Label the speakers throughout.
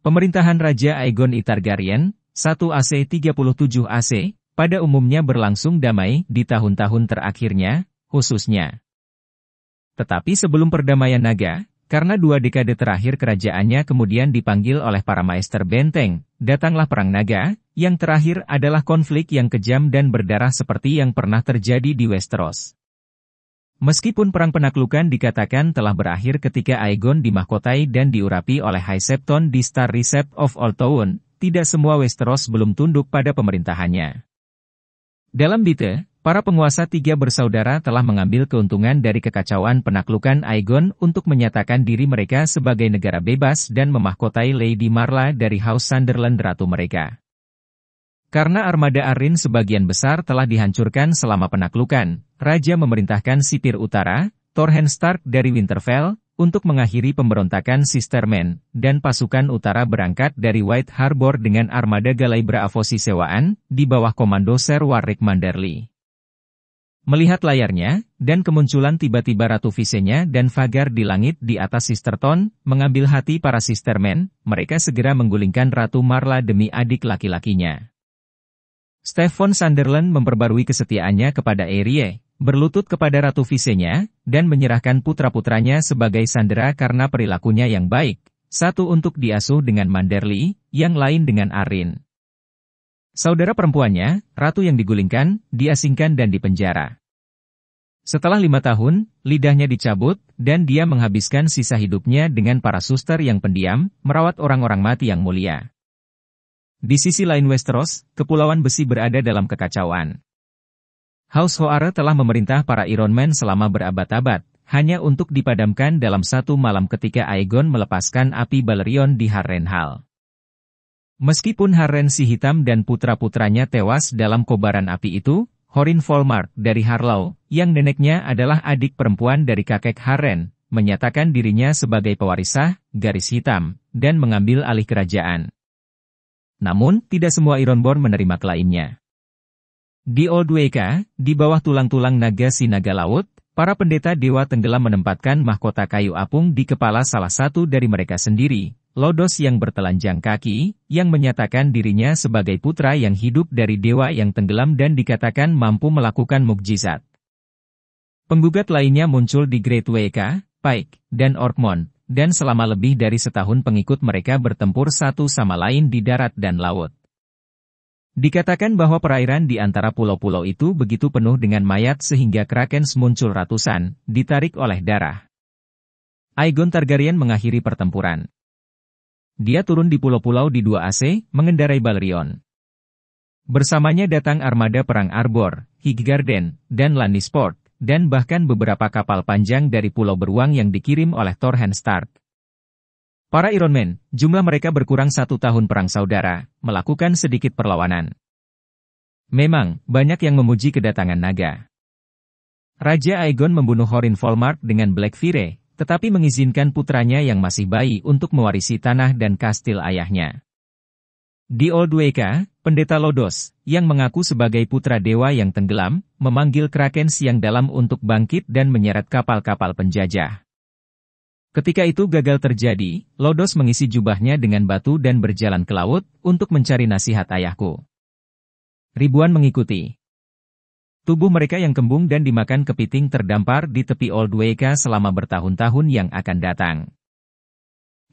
Speaker 1: Pemerintahan Raja Aegon I Targaryen, 1AC37 AC, pada umumnya berlangsung damai di tahun-tahun terakhirnya, khususnya. Tetapi sebelum perdamaian naga, karena 2 dekade terakhir kerajaannya kemudian dipanggil oleh para maester benteng, datanglah Perang Naga, yang terakhir adalah konflik yang kejam dan berdarah seperti yang pernah terjadi di Westeros. Meskipun perang penaklukan dikatakan telah berakhir ketika Aegon dimahkotai dan diurapi oleh High Septon di Star Recept of Old Town, tidak semua Westeros belum tunduk pada pemerintahannya. Dalam Dite, para penguasa 3 bersaudara telah mengambil keuntungan dari kekacauan penaklukan Aegon untuk menyatakan diri mereka sebagai negara bebas dan memahkotai Lady Marla dari House Sunderland ratu mereka. Karena armada Arryn sebagian besar telah dihancurkan selama penaklukan, Raja memerintahkan sipir utara, Torrhen Stark dari Winterfell, untuk mengakhiri pemberontakan Sistermen, dan pasukan utara berangkat dari White Harbor dengan armada galai Braavosi sewaan, di bawah komando Ser Warwick Manderly. Melihat layarnya, dan kemunculan tiba-tiba Ratu Visenya dan Vhagar di langit di atas Sisterton, mengambil hati para Sistermen, mereka segera menggulingkan Ratu Marla demi adik laki-lakinya. Steffon Sunderland memperbarui kesetiaannya kepada Aerie, berlutut kepada Ratu Visenya, dan menyerahkan putra-putranya sebagai sandera karena perilakunya yang baik, satu untuk diasuh dengan Manderly, yang lain dengan Arryn. Saudara perempuannya, Ratu yang digulingkan, diasingkan dan dipenjara. Setelah 5 tahun, lidahnya dicabut, dan dia menghabiskan sisa hidupnya dengan para suster yang pendiam, merawat orang-orang mati yang mulia. Di sisi lain Westeros, Kepulauan Besi berada dalam kekacauan. House Hoare telah memerintah para Ironman selama berabad-abad, hanya untuk dipadamkan dalam satu malam ketika Aegon melepaskan api Balerion di Harrenhal. Meskipun Harren si Hitam dan putra-putranya tewas dalam kobaran api itu, Horin Volmark dari Harlaw, yang neneknya adalah adik perempuan dari kakek Harren, menyatakan dirinya sebagai pewaris sah, garis hitam, dan mengambil alih kerajaan. Namun, tidak semua Ironborn menerima klaimnya. Di Old Waika, di bawah tulang-tulang naga si naga laut, para pendeta dewa tenggelam menempatkan mahkota kayu apung di kepala salah satu dari mereka sendiri, Lodos yang bertelanjang kaki, yang menyatakan dirinya sebagai putra yang hidup dari dewa yang tenggelam dan dikatakan mampu melakukan mukjizat. Penggugat lainnya muncul di Great Waika, Pike, dan Orkmond, dan selama lebih dari setahun pengikut mereka bertempur satu sama lain di darat dan laut. Dikatakan bahwa perairan di antara pulau-pulau itu begitu penuh dengan mayat sehingga Krakens muncul ratusan, ditarik oleh darah. Aegon Targaryen mengakhiri pertempuran. Dia turun di pulau-pulau di 2AC, mengendarai Balerion. Bersamanya datang armada perang Arbor, Highgarden, dan Lannisport, dan bahkan beberapa kapal panjang dari Pulau Beruang yang dikirim oleh Torrhen Stark. Para Ironman, jumlah mereka berkurang 1 tahun perang saudara, melakukan sedikit perlawanan. Memang, banyak yang memuji kedatangan naga. Raja Aegon membunuh Horin Volmark dengan Blackfyre, tetapi mengizinkan putranya yang masih bayi untuk mewarisi tanah dan kastil ayahnya. Di Old Waika, pendeta Lodos, yang mengaku sebagai putra dewa yang tenggelam, memanggil Krakens yang dalam untuk bangkit dan menyeret kapal-kapal penjajah. Ketika itu gagal terjadi, Lodos mengisi jubahnya dengan batu dan berjalan ke laut, untuk mencari nasihat ayahku. Ribuan mengikuti. Tubuh mereka yang kembung dan dimakan kepiting terdampar di tepi Old Waika selama bertahun-tahun yang akan datang.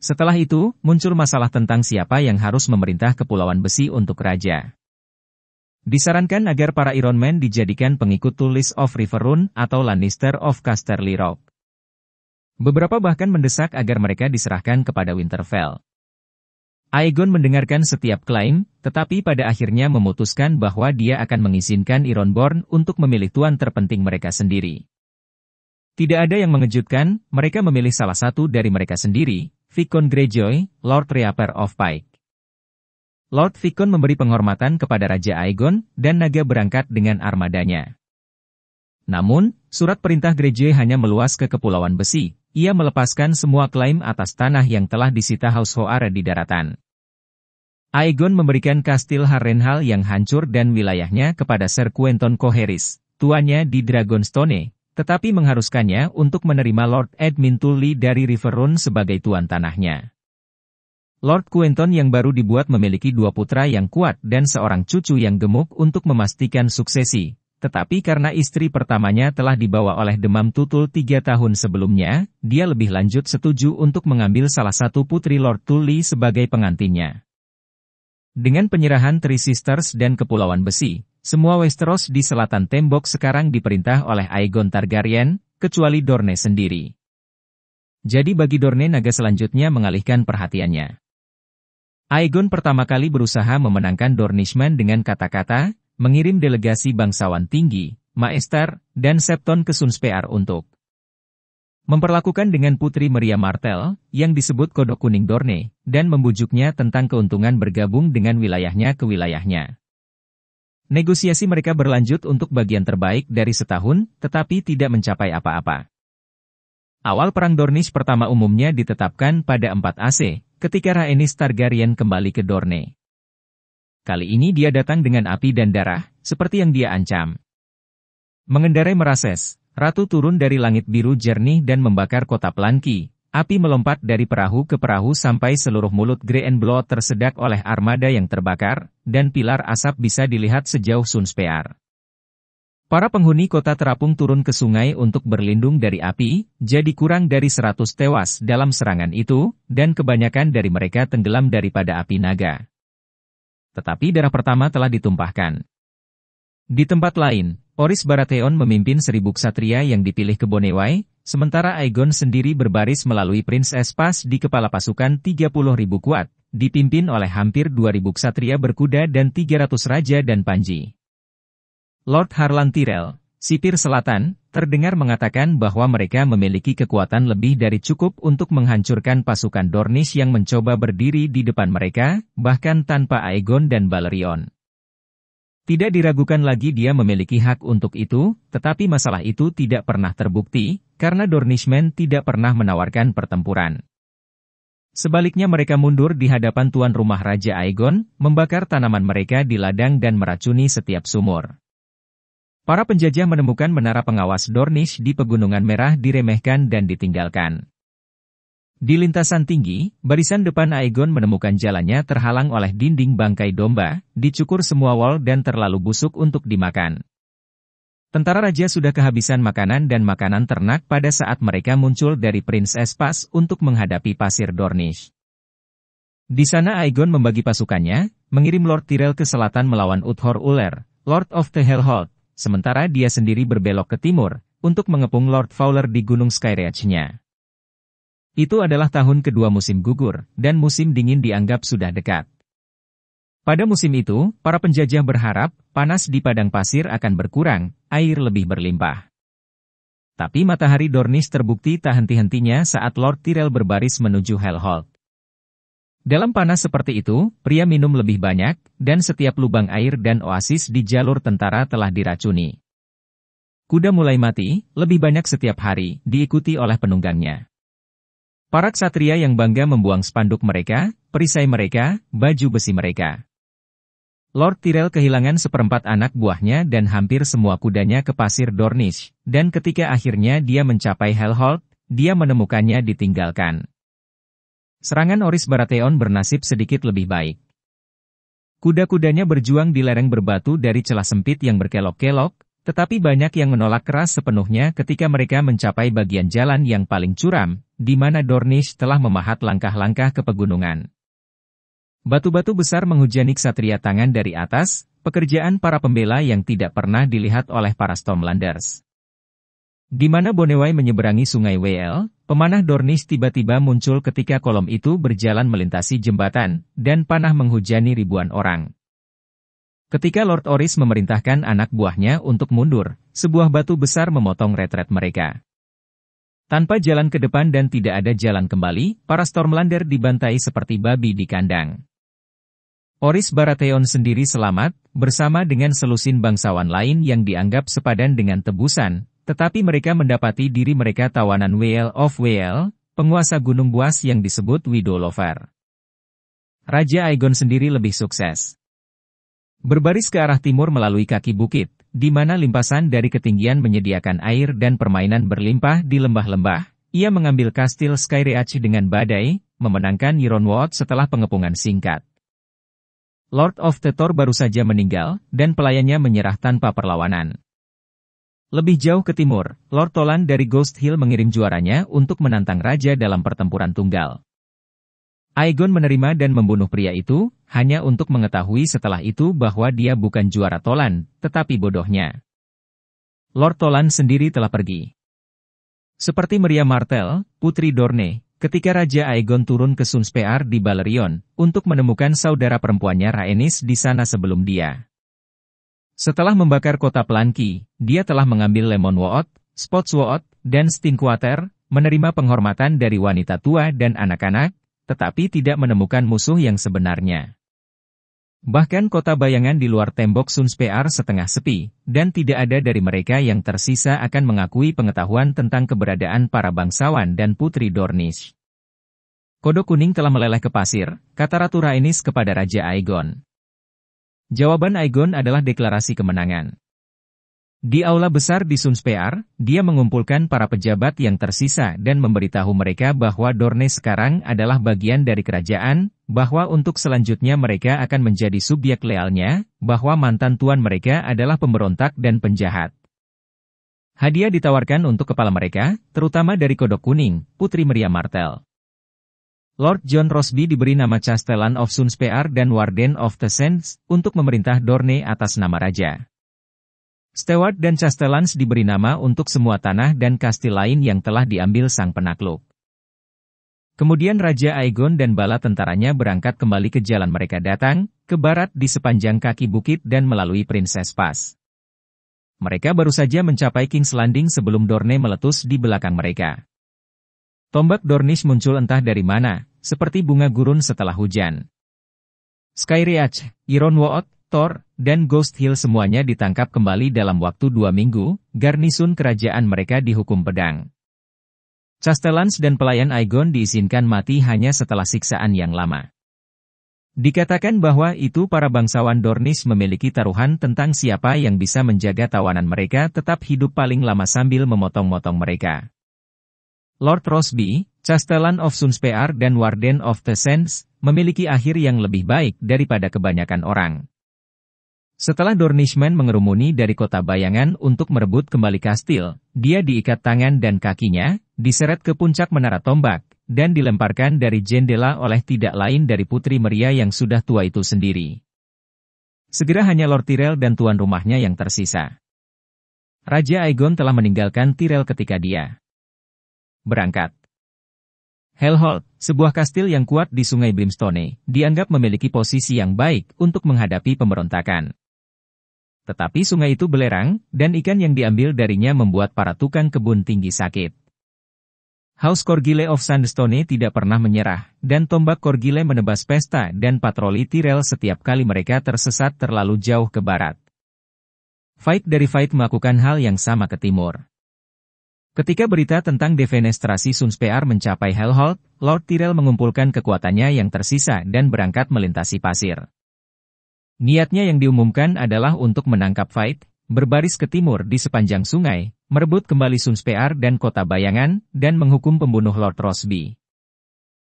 Speaker 1: Setelah itu, muncul masalah tentang siapa yang harus memerintah Kepulauan Besi untuk raja. Disarankan agar para Ironman dijadikan pengikut Tullis of Riverrun atau Lannister of Casterly Rock. Beberapa bahkan mendesak agar mereka diserahkan kepada Winterfell. Aegon mendengarkan setiap klaim, tetapi pada akhirnya memutuskan bahwa dia akan mengizinkan Ironborn untuk memilih tuan terpenting mereka sendiri. Tidak ada yang mengejutkan, mereka memilih salah satu dari mereka sendiri, Vicon Greyjoy, Lord Reaper of Pike. Lord Vicon memberi penghormatan kepada Raja Aegon, dan naga berangkat dengan armadanya. Namun, surat perintah Greyjoy hanya meluas ke Kepulauan Besi. Ia melepaskan semua klaim atas tanah yang telah disita House Hoare di daratan. Aegon memberikan kastil Harrenhal yang hancur dan wilayahnya kepada Ser Quentyn Coherys, tuannya di Dragonstone, tetapi mengharuskannya untuk menerima Lord Edmund Tully dari Riverrun sebagai tuan tanahnya. Lord Quentin yang baru dibuat memiliki 2 putra yang kuat dan seorang cucu yang gemuk untuk memastikan suksesi. Tetapi karena istri pertamanya telah dibawa oleh demam tutul 3 tahun sebelumnya, dia lebih lanjut setuju untuk mengambil salah satu putri Lord Tully sebagai pengantinnya. Dengan penyerahan Three Sisters dan Kepulauan Besi, semua Westeros di selatan tembok sekarang diperintah oleh Aegon Targaryen, kecuali Dorne sendiri. Jadi bagi Dorne naga selanjutnya mengalihkan perhatiannya. Aegon pertama kali berusaha memenangkan Dornishmen dengan kata-kata, mengirim delegasi bangsawan tinggi, Maester, dan Septon ke Sunspear untuk memperlakukan dengan Putri Meria Martell, yang disebut Kodok Kuning Dorne, dan membujuknya tentang keuntungan bergabung dengan wilayahnya ke wilayahnya. Negosiasi mereka berlanjut untuk bagian terbaik dari setahun, tetapi tidak mencapai apa-apa. Awal Perang Dornish pertama umumnya ditetapkan pada 4 AC, ketika Rhaenys Targaryen kembali ke Dorne. Kali ini dia datang dengan api dan darah, seperti yang dia ancam. Mengendarai Merases, Ratu turun dari langit biru jernih dan membakar kota Planki. Api melompat dari perahu ke perahu sampai seluruh mulut Grey and Blood tersedak oleh armada yang terbakar, dan pilar asap bisa dilihat sejauh Sunspear. Para penghuni kota terapung turun ke sungai untuk berlindung dari api, jadi kurang dari 100 tewas dalam serangan itu, dan kebanyakan dari mereka tenggelam daripada api naga. Tetapi darah pertama telah ditumpahkan. Di tempat lain, Orys Baratheon memimpin 1000 ksatria yang dipilih ke Boneway, sementara Aegon sendiri berbaris melalui Prince Espas di kepala pasukan 30.000 kuat, dipimpin oleh hampir 2.000 ksatria berkuda dan 300 raja dan panji. Lord Harlan Tyrell, sipir selatan, terdengar mengatakan bahwa mereka memiliki kekuatan lebih dari cukup untuk menghancurkan pasukan Dornish yang mencoba berdiri di depan mereka, bahkan tanpa Aegon dan Balerion. Tidak diragukan lagi dia memiliki hak untuk itu, tetapi masalah itu tidak pernah terbukti, karena Dornishmen tidak pernah menawarkan pertempuran. Sebaliknya mereka mundur di hadapan tuan rumah Raja Aegon, membakar tanaman mereka di ladang dan meracuni setiap sumur. Para penjajah menemukan menara pengawas Dornish di Pegunungan Merah diremehkan dan ditinggalkan. Di lintasan tinggi, barisan depan Aegon menemukan jalannya terhalang oleh dinding bangkai domba, dicukur semua wall dan terlalu busuk untuk dimakan. Tentara raja sudah kehabisan makanan dan makanan ternak pada saat mereka muncul dari Prince Espas untuk menghadapi pasir Dornish. Di sana Aegon membagi pasukannya, mengirim Lord Tyrell ke selatan melawan Uthor Uller, Lord of the Hellhold. Sementara dia sendiri berbelok ke timur, untuk mengepung Lord Fowler di Gunung Skyreach-nya. Itu adalah tahun kedua musim gugur, dan musim dingin dianggap sudah dekat. Pada musim itu, para penjajah berharap, panas di padang pasir akan berkurang, air lebih berlimpah. Tapi matahari Dornish terbukti tak henti-hentinya saat Lord Tyrell berbaris menuju Hellhold. Dalam panas seperti itu, pria minum lebih banyak, dan setiap lubang air dan oasis di jalur tentara telah diracuni. Kuda mulai mati, lebih banyak setiap hari, diikuti oleh penunggangnya. Para ksatria yang bangga membuang spanduk mereka, perisai mereka, baju besi mereka. Lord Tyrell kehilangan seperempat anak buahnya dan hampir semua kudanya ke pasir Dornish, dan ketika akhirnya dia mencapai Hellhold, dia menemukannya ditinggalkan. Serangan Orys Baratheon bernasib sedikit lebih baik. Kuda-kudanya berjuang di lereng berbatu dari celah sempit yang berkelok-kelok, tetapi banyak yang menolak keras sepenuhnya ketika mereka mencapai bagian jalan yang paling curam, di mana Dornish telah memahat langkah-langkah ke pegunungan. Batu-batu besar menghujani ksatria tangan dari atas, pekerjaan para pembela yang tidak pernah dilihat oleh para Stormlanders. Di mana Boneway menyeberangi sungai Whale, pemanah Dornish tiba-tiba muncul ketika kolom itu berjalan melintasi jembatan, dan panah menghujani ribuan orang. Ketika Lord Orys memerintahkan anak buahnya untuk mundur, sebuah batu besar memotong retret mereka. Tanpa jalan ke depan dan tidak ada jalan kembali, para Stormlander dibantai seperti babi di kandang. Orys Baratheon sendiri selamat, bersama dengan selusin bangsawan lain yang dianggap sepadan dengan tebusan, tetapi mereka mendapati diri mereka tawanan Whale of Whale, penguasa gunung buas yang disebut Widowlover. Raja Aegon sendiri lebih sukses. Berbaris ke arah timur melalui kaki bukit, di mana limpasan dari ketinggian menyediakan air dan permainan berlimpah di lembah-lembah, Ia mengambil kastil Skyreach dengan badai, memenangkan Ironwood setelah pengepungan singkat. Lord of the Tor baru saja meninggal, dan pelayannya menyerah tanpa perlawanan. Lebih jauh ke timur, Lord Toland dari Ghost Hill mengirim juaranya untuk menantang raja dalam pertempuran tunggal. Aegon menerima dan membunuh pria itu, hanya untuk mengetahui setelah itu bahwa dia bukan juara Toland, tetapi bodohnya. Lord Toland sendiri telah pergi. Seperti Maria Martell, putri Dorne, ketika Raja Aegon turun ke Sunspear di Balerion, untuk menemukan saudara perempuannya Rhaenys di sana sebelum dia. Setelah membakar kota Planki, dia telah mengambil Lemonwood, Spotswood, dan Stinkwater, menerima penghormatan dari wanita tua dan anak-anak, tetapi tidak menemukan musuh yang sebenarnya. Bahkan kota bayangan di luar tembok Sunspear setengah sepi, dan tidak ada dari mereka yang tersisa akan mengakui pengetahuan tentang keberadaan para bangsawan dan putri Dornish. Kodok kuning telah meleleh ke pasir, kata Ratu Rhaenys kepada Raja Aegon. Jawaban Aegon adalah deklarasi kemenangan. Di aula besar di Sunspear, dia mengumpulkan para pejabat yang tersisa dan memberitahu mereka bahwa Dorne sekarang adalah bagian dari kerajaan, bahwa untuk selanjutnya mereka akan menjadi subjek lealnya, bahwa mantan tuan mereka adalah pemberontak dan penjahat. Hadiah ditawarkan untuk kepala mereka, terutama dari Kodok Kuning, Putri Maria Martell. Lord Jon Rosby diberi nama Castellan of Sunspear dan Warden of the Sands, untuk memerintah Dorne atas nama raja. Stewart dan Castellans diberi nama untuk semua tanah dan kastil lain yang telah diambil sang penakluk. Kemudian Raja Aegon dan bala tentaranya berangkat kembali ke jalan mereka datang, ke barat di sepanjang kaki bukit dan melalui Princess Pass. Mereka baru saja mencapai King's Landing sebelum Dorne meletus di belakang mereka. Tombak Dornish muncul entah dari mana, seperti bunga gurun setelah hujan. Skyreach, Ironwood, Thor, dan Ghost Hill semuanya ditangkap kembali dalam waktu 2 minggu, garnisun kerajaan mereka dihukum pedang. Castellans dan pelayan Aegon diizinkan mati hanya setelah siksaan yang lama. Dikatakan bahwa itu para bangsawan Dornish memiliki taruhan tentang siapa yang bisa menjaga tawanan mereka tetap hidup paling lama sambil memotong-motong mereka. Lord Rosby, Castellan of Sunspear dan Warden of the Sands, memiliki akhir yang lebih baik daripada kebanyakan orang. Setelah Dornishmen mengerumuni dari kota bayangan untuk merebut kembali kastil, dia diikat tangan dan kakinya, diseret ke puncak menara tombak, dan dilemparkan dari jendela oleh tidak lain dari Putri Maria yang sudah tua itu sendiri. Segera hanya Lord Tyrell dan tuan rumahnya yang tersisa. Raja Aegon telah meninggalkan Tyrell ketika dia berangkat. Hellholt, sebuah kastil yang kuat di Sungai Brimstone, dianggap memiliki posisi yang baik untuk menghadapi pemberontakan. Tetapi sungai itu belerang, dan ikan yang diambil darinya membuat para tukang kebun tinggi sakit. House Corgile of Sandstone tidak pernah menyerah, dan tombak Corgile menebas pesta dan patroli Tyrell setiap kali mereka tersesat terlalu jauh ke barat. Fight dari Fight melakukan hal yang sama ke timur. Ketika berita tentang defenestrasi Sunspear mencapai Hellholt, Lord Tyrell mengumpulkan kekuatannya yang tersisa dan berangkat melintasi pasir. Niatnya yang diumumkan adalah untuk menangkap Fight, berbaris ke timur di sepanjang sungai, merebut kembali Sunspear dan kota bayangan, dan menghukum pembunuh Lord Rosby.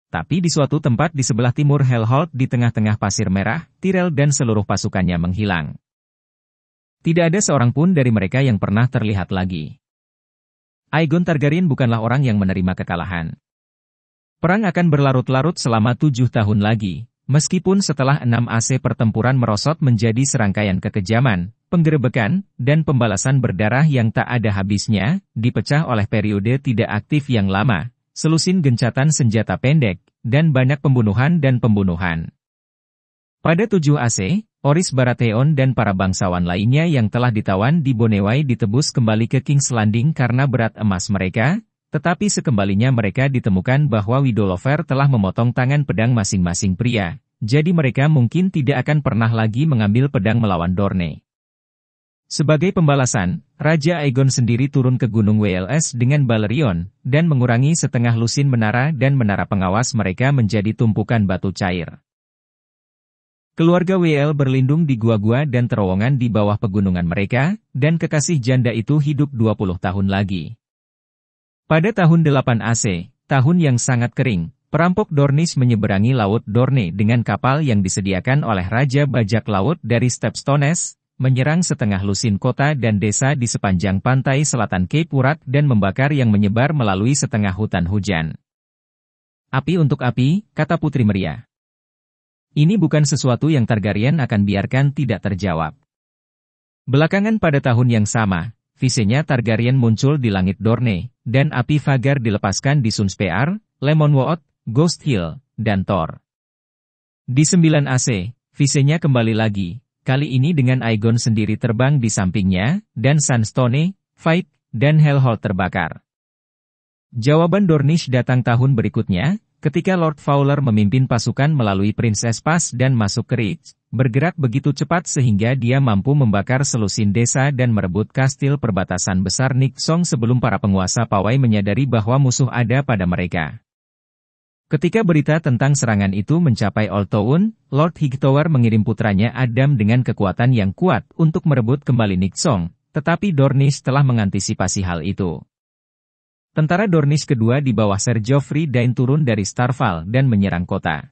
Speaker 1: Tapi di suatu tempat di sebelah timur Hellholt di tengah-tengah pasir merah, Tyrell dan seluruh pasukannya menghilang. Tidak ada seorang pun dari mereka yang pernah terlihat lagi. Aegon Targaryen bukanlah orang yang menerima kekalahan. Perang akan berlarut-larut selama 7 tahun lagi, meskipun setelah 6 AC pertempuran merosot menjadi serangkaian kekejaman, penggerebekan, dan pembalasan berdarah yang tak ada habisnya, dipecah oleh periode tidak aktif yang lama, selusin gencatan senjata pendek, dan banyak pembunuhan dan pembunuhan. Pada 7 AC, Orys Baratheon dan para bangsawan lainnya yang telah ditawan di Boneway ditebus kembali ke King's Landing karena berat emas mereka, tetapi sekembalinya mereka ditemukan bahwa Widolover telah memotong tangan pedang masing-masing pria, jadi mereka mungkin tidak akan pernah lagi mengambil pedang melawan Dorne. Sebagai pembalasan, Raja Aegon sendiri turun ke Gunung WLS dengan Balerion, dan mengurangi setengah lusin menara dan menara pengawas mereka menjadi tumpukan batu cair. Keluarga WL berlindung di gua-gua dan terowongan di bawah pegunungan mereka, dan kekasih janda itu hidup 20 tahun lagi. Pada tahun 8 AC, tahun yang sangat kering, perampok Dornish menyeberangi Laut Dorne dengan kapal yang disediakan oleh Raja Bajak Laut dari Stepstones, menyerang setengah lusin kota dan desa di sepanjang pantai selatan Cape Wrath dan membakar yang menyebar melalui setengah hutan hujan. Api untuk api, kata Putri Meria. Ini bukan sesuatu yang Targaryen akan biarkan tidak terjawab. Belakangan pada tahun yang sama, visenya Targaryen muncul di langit Dorne, dan api Vhagar dilepaskan di Sunspear, Lemonwood, Ghost Hill, dan Thor. Di 9 AC, visenya kembali lagi, kali ini dengan Aegon sendiri terbang di sampingnya, dan Sunstone, Fight, dan Hellholt terbakar. Jawaban Dornish datang tahun berikutnya, ketika Lord Fowler memimpin pasukan melalui Princess Pass dan masuk ke Reach, bergerak begitu cepat sehingga dia mampu membakar selusin desa dan merebut kastil perbatasan besar Niksong sebelum para penguasa pawai menyadari bahwa musuh ada pada mereka. Ketika berita tentang serangan itu mencapai Old Town, Lord Hightower mengirim putranya Adam dengan kekuatan yang kuat untuk merebut kembali Niksong, tetapi Dornish telah mengantisipasi hal itu. Tentara Dornish kedua di bawah Ser Joffrey Dain turun dari Starfall dan menyerang kota.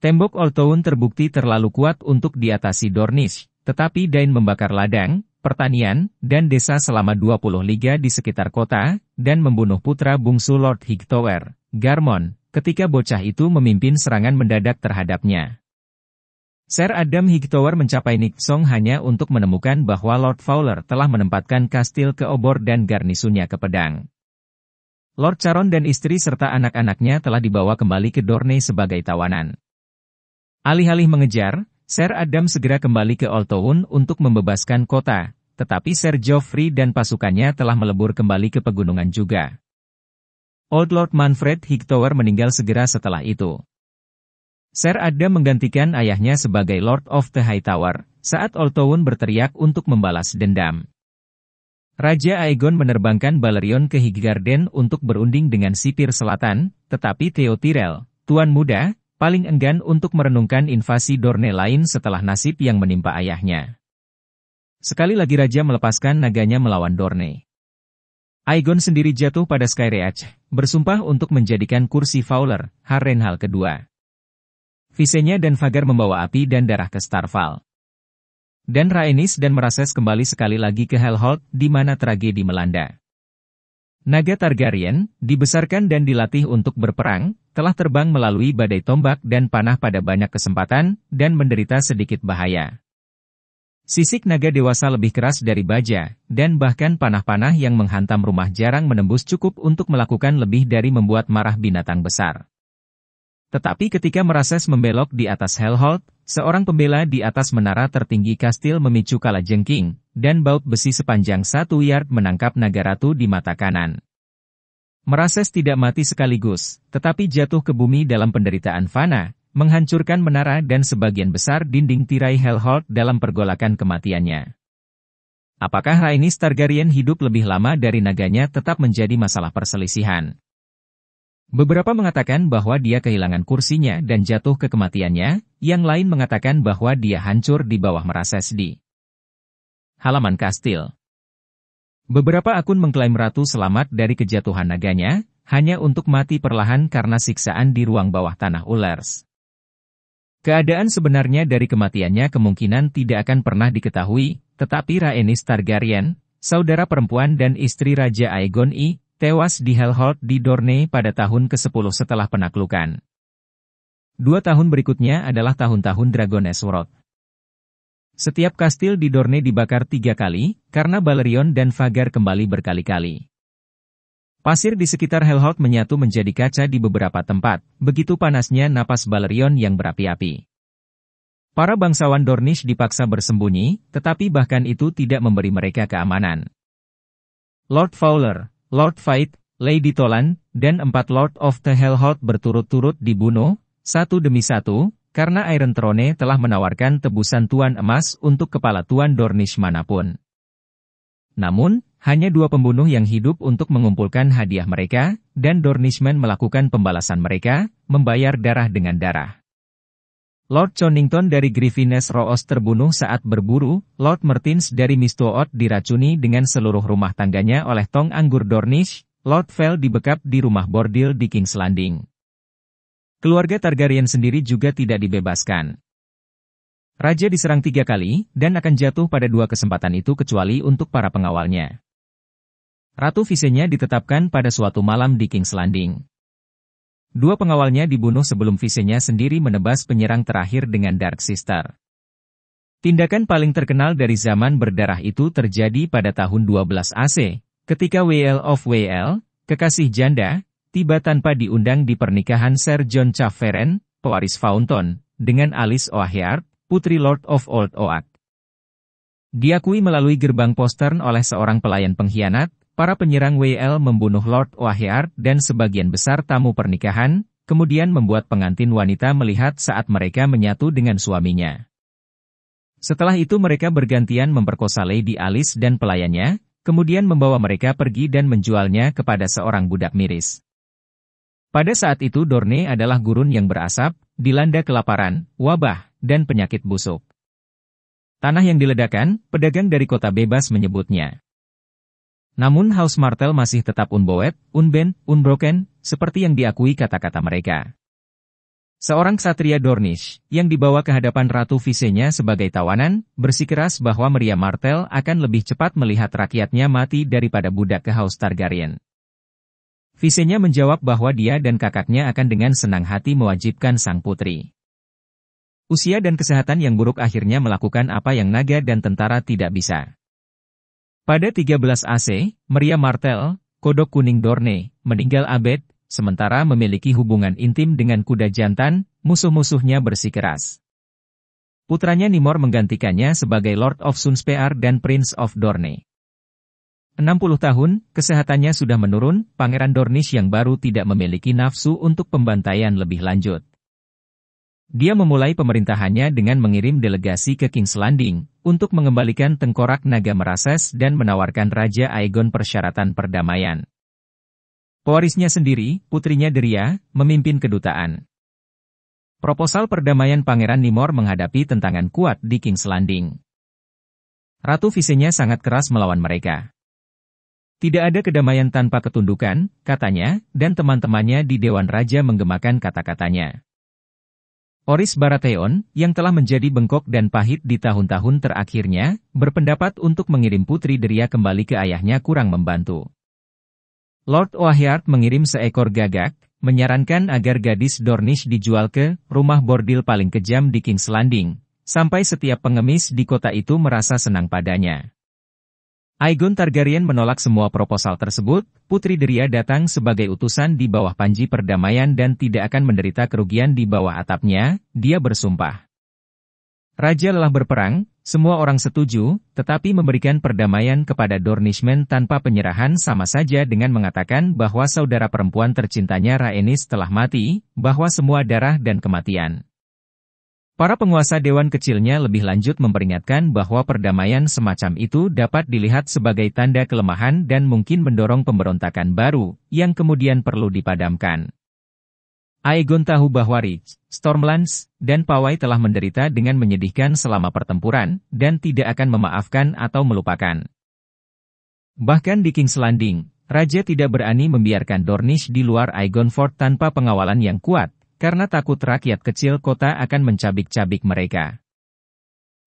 Speaker 1: Tembok Old Town terbukti terlalu kuat untuk diatasi Dornish, tetapi Dain membakar ladang, pertanian, dan desa selama 20 liga di sekitar kota, dan membunuh putra bungsu Lord Hightower, Garmon, ketika bocah itu memimpin serangan mendadak terhadapnya. Ser Adam Hightower mencapai Niksong hanya untuk menemukan bahwa Lord Fowler telah menempatkan kastil ke obor dan garnisonnya ke pedang. Lord Charon dan istri serta anak-anaknya telah dibawa kembali ke Dorne sebagai tawanan. Alih-alih mengejar, Ser Adam segera kembali ke Old Town untuk membebaskan kota, tetapi Ser Joffrey dan pasukannya telah melebur kembali ke pegunungan juga. Old Lord Manfred Hightower meninggal segera setelah itu. Ser Adam menggantikan ayahnya sebagai Lord of the High Tower, saat Old Town berteriak untuk membalas dendam. Raja Aegon menerbangkan Balerion ke Highgarden untuk berunding dengan sipir selatan, tetapi Theo Tyrell, tuan muda, paling enggan untuk merenungkan invasi Dorne lain setelah nasib yang menimpa ayahnya. Sekali lagi Raja melepaskan naganya melawan Dorne. Aegon sendiri jatuh pada Skyreach, bersumpah untuk menjadikan kursi Fowler, Harrenhal kedua. Visenya dan Vhagar membawa api dan darah ke Starfall. Dan Rhaenys dan Merases kembali sekali lagi ke Hellholt, di mana tragedi melanda. Naga Targaryen, dibesarkan dan dilatih untuk berperang, telah terbang melalui badai tombak dan panah pada banyak kesempatan, dan menderita sedikit bahaya. Sisik naga dewasa lebih keras dari baja, dan bahkan panah-panah yang menghantam rumah jarang menembus cukup untuk melakukan lebih dari membuat marah binatang besar. Tetapi ketika Merases membelok di atas Hellholt, seorang pembela di atas menara tertinggi kastil memicu kalajengking, dan baut besi sepanjang 1 yard menangkap naga ratu di mata kanan. Merases tidak mati sekaligus, tetapi jatuh ke bumi dalam penderitaan fana, menghancurkan menara dan sebagian besar dinding tirai Hellholt dalam pergolakan kematiannya. Apakah Rhaenys Targaryen hidup lebih lama dari naganya tetap menjadi masalah perselisihan. Beberapa mengatakan bahwa dia kehilangan kursinya dan jatuh ke kematiannya, yang lain mengatakan bahwa dia hancur di bawah Merases di halaman kastil. Beberapa akun mengklaim ratu selamat dari kejatuhan naganya, hanya untuk mati perlahan karena siksaan di ruang bawah tanah Ullers. Keadaan sebenarnya dari kematiannya kemungkinan tidak akan pernah diketahui, tetapi Rhaenys Targaryen, saudara perempuan dan istri Raja Aegon I, tewas di Hellholt di Dorne pada tahun ke-10 setelah penaklukan. 2 tahun berikutnya adalah tahun-tahun Dragon's Wrath. Setiap kastil di Dorne dibakar 3 kali, karena Balerion dan Vhagar kembali berkali-kali. Pasir di sekitar Hellholt menyatu menjadi kaca di beberapa tempat, begitu panasnya napas Balerion yang berapi-api. Para bangsawan Dornish dipaksa bersembunyi, tetapi bahkan itu tidak memberi mereka keamanan. Lord Fowler, Lord Fight, Lady Tolan, dan 4 Lord of the Hellholt berturut-turut dibunuh, satu demi satu, karena Iron Throne telah menawarkan tebusan tuan emas untuk kepala tuan Dornish manapun. Namun, hanya 2 pembunuh yang hidup untuk mengumpulkan hadiah mereka, dan Dornishmen melakukan pembalasan mereka, membayar darah dengan darah. Lord Chonnington dari Griffiness Roos terbunuh saat berburu, Lord Mertins dari Mistwood diracuni dengan seluruh rumah tangganya oleh tong anggur Dornish, Lord Vale dibekap di rumah bordil di King's Landing. Keluarga Targaryen sendiri juga tidak dibebaskan. Raja diserang 3 kali, dan akan jatuh pada 2 kesempatan itu kecuali untuk para pengawalnya. Ratu Visenya ditetapkan pada suatu malam di King's Landing. 2 pengawalnya dibunuh sebelum Visenya sendiri menebas penyerang terakhir dengan Dark Sister. Tindakan paling terkenal dari zaman berdarah itu terjadi pada tahun 12 AC, ketika Wael of Wael, kekasih janda, tiba tanpa diundang di pernikahan Sir Jon Chafferen, pewaris Fountain, dengan Alice Oaheart, putri Lord of Old Oak. Diakui melalui gerbang postern oleh seorang pelayan pengkhianat, para penyerang Wael membunuh Lord Oaheart dan sebagian besar tamu pernikahan, kemudian membuat pengantin wanita melihat saat mereka menyatu dengan suaminya. Setelah itu mereka bergantian memperkosa Lady Alice dan pelayannya, kemudian membawa mereka pergi dan menjualnya kepada seorang budak miris. Pada saat itu Dorne adalah gurun yang berasap, dilanda kelaparan, wabah, dan penyakit busuk. Tanah yang diledakkan, pedagang dari kota bebas menyebutnya. Namun House Martell masih tetap unbowed, unbent, unbroken, seperti yang diakui kata-kata mereka. Seorang ksatria Dornish, yang dibawa ke hadapan Ratu Visenya sebagai tawanan, bersikeras bahwa Meriah Martell akan lebih cepat melihat rakyatnya mati daripada budak ke House Targaryen. Visenya menjawab bahwa dia dan kakaknya akan dengan senang hati mewajibkan sang putri. Usia dan kesehatan yang buruk akhirnya melakukan apa yang naga dan tentara tidak bisa. Pada 13 AC, Meriah Martell, kodok kuning Dorne, meninggal abad, sementara memiliki hubungan intim dengan kuda jantan, musuh-musuhnya bersikeras. Putranya Nimor menggantikannya sebagai Lord of Sunspear dan Prince of Dorne. 60 tahun, kesehatannya sudah menurun, Pangeran Dornish yang baru tidak memiliki nafsu untuk pembantaian lebih lanjut. Dia memulai pemerintahannya dengan mengirim delegasi ke King's Landing, untuk mengembalikan tengkorak naga Merases dan menawarkan Raja Aegon persyaratan perdamaian. Pewarisnya sendiri, putrinya Deria, memimpin kedutaan. Proposal perdamaian Pangeran Nimor menghadapi tentangan kuat di King's Landing. Ratu Visenya sangat keras melawan mereka. Tidak ada kedamaian tanpa ketundukan, katanya, dan teman-temannya di Dewan Raja menggemakan kata-katanya. Oris Baratheon, yang telah menjadi bengkok dan pahit di tahun-tahun terakhirnya, berpendapat untuk mengirim putri Deria kembali ke ayahnya kurang membantu. Lord Oaheart mengirim seekor gagak, menyarankan agar gadis Dornish dijual ke rumah bordil paling kejam di King's Landing, sampai setiap pengemis di kota itu merasa senang padanya. Aegon Targaryen menolak semua proposal tersebut, putri Deria datang sebagai utusan di bawah panji perdamaian dan tidak akan menderita kerugian di bawah atapnya, dia bersumpah. Raja lelah berperang, semua orang setuju, tetapi memberikan perdamaian kepada Dornishmen tanpa penyerahan sama saja dengan mengatakan bahwa saudara perempuan tercintanya Rhaenys telah mati, bahwa semua darah dan kematian. Para penguasa dewan kecilnya lebih lanjut memperingatkan bahwa perdamaian semacam itu dapat dilihat sebagai tanda kelemahan dan mungkin mendorong pemberontakan baru, yang kemudian perlu dipadamkan. Aegon tahu bahwa Rich, Stormlands, dan Pawai telah menderita dengan menyedihkan selama pertempuran, dan tidak akan memaafkan atau melupakan. Bahkan di King's Landing, Raja tidak berani membiarkan Dornish di luar Aegon Fort tanpa pengawalan yang kuat, karena takut rakyat kecil kota akan mencabik-cabik mereka.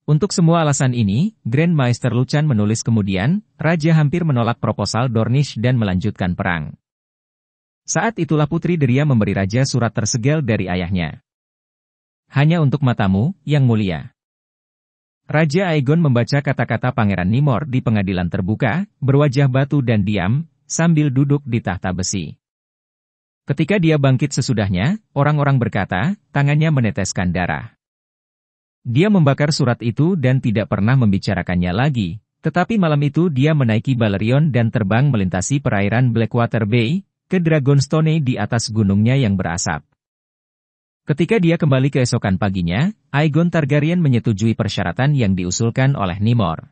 Speaker 1: Untuk semua alasan ini, Grand Maester Luchan menulis kemudian, Raja hampir menolak proposal Dornish dan melanjutkan perang. Saat itulah putri Deria memberi Raja surat tersegel dari ayahnya. Hanya untuk matamu, yang mulia. Raja Aegon membaca kata-kata Pangeran Nimor di pengadilan terbuka, berwajah batu dan diam, sambil duduk di tahta besi. Ketika dia bangkit sesudahnya, orang-orang berkata, tangannya meneteskan darah. Dia membakar surat itu dan tidak pernah membicarakannya lagi, tetapi malam itu dia menaiki Balerion dan terbang melintasi perairan Blackwater Bay, ke Dragonstone di atas gunungnya yang berasap. Ketika dia kembali keesokan paginya, Aegon Targaryen menyetujui persyaratan yang diusulkan oleh Nimor.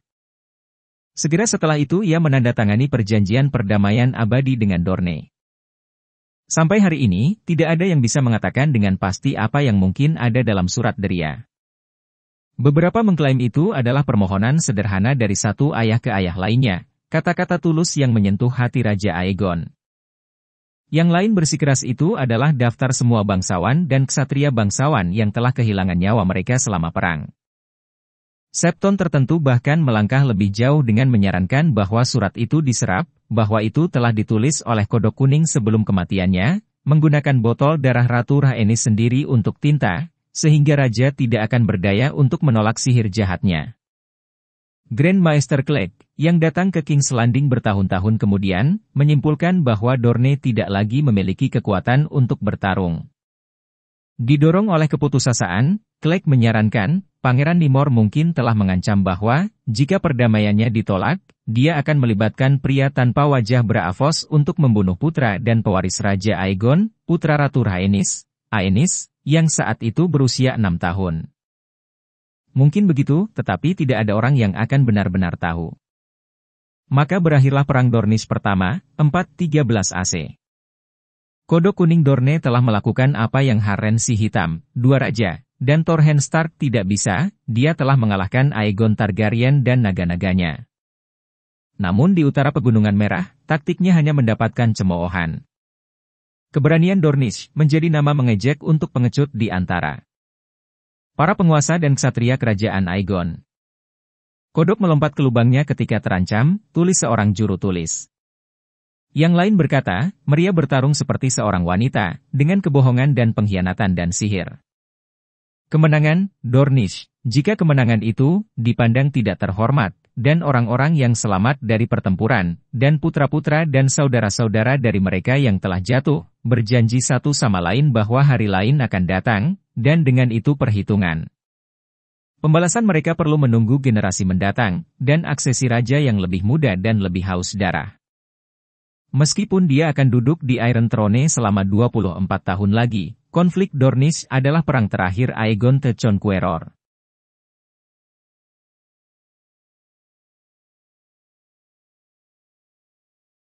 Speaker 1: Segera setelah itu ia menandatangani perjanjian perdamaian abadi dengan Dorne. Sampai hari ini, tidak ada yang bisa mengatakan dengan pasti apa yang mungkin ada dalam surat Deria. Beberapa mengklaim itu adalah permohonan sederhana dari satu ayah ke ayah lainnya, kata-kata tulus yang menyentuh hati Raja Aegon. Yang lain bersikeras itu adalah daftar semua bangsawan dan ksatria bangsawan yang telah kehilangan nyawa mereka selama perang. Septon tertentu bahkan melangkah lebih jauh dengan menyarankan bahwa surat itu diserap, bahwa itu telah ditulis oleh Kodok Kuning sebelum kematiannya, menggunakan botol darah Ratu Rhaenys sendiri untuk tinta, sehingga raja tidak akan berdaya untuk menolak sihir jahatnya. Grand Maester Clegg, yang datang ke King's Landing bertahun-tahun kemudian, menyimpulkan bahwa Dorne tidak lagi memiliki kekuatan untuk bertarung. Didorong oleh keputusasaan, Clegg menyarankan, Pangeran Nimor mungkin telah mengancam bahwa, jika perdamaiannya ditolak, dia akan melibatkan pria tanpa wajah Braavos untuk membunuh putra dan pewaris Raja Aegon, putra Ratu Rhaenys, Aenys, yang saat itu berusia 6 tahun. Mungkin begitu, tetapi tidak ada orang yang akan benar-benar tahu. Maka berakhirlah Perang Dornish pertama, 413 AC. Kodok Kuning Dorne telah melakukan apa yang Haren Si Hitam, Dua Raja, dan Torrhen Stark tidak bisa, dia telah mengalahkan Aegon Targaryen dan naga-naganya. Namun di utara Pegunungan Merah, taktiknya hanya mendapatkan cemoohan. Keberanian Dornish menjadi nama mengejek untuk pengecut di antara para penguasa dan ksatria kerajaan Aegon. Kodok melompat ke lubangnya ketika terancam, tulis seorang juru tulis. Yang lain berkata, Meria bertarung seperti seorang wanita, dengan kebohongan dan pengkhianatan dan sihir. Kemenangan, Dornish, jika kemenangan itu dipandang tidak terhormat, dan orang-orang yang selamat dari pertempuran, dan putra-putra dan saudara-saudara dari mereka yang telah jatuh, berjanji satu sama lain bahwa hari lain akan datang, dan dengan itu perhitungan. Pembalasan mereka perlu menunggu generasi mendatang, dan aksesi raja yang lebih muda dan lebih haus darah. Meskipun dia akan duduk di Iron Throne selama 24 tahun lagi, konflik Dornish adalah perang terakhir Aegon the Conqueror.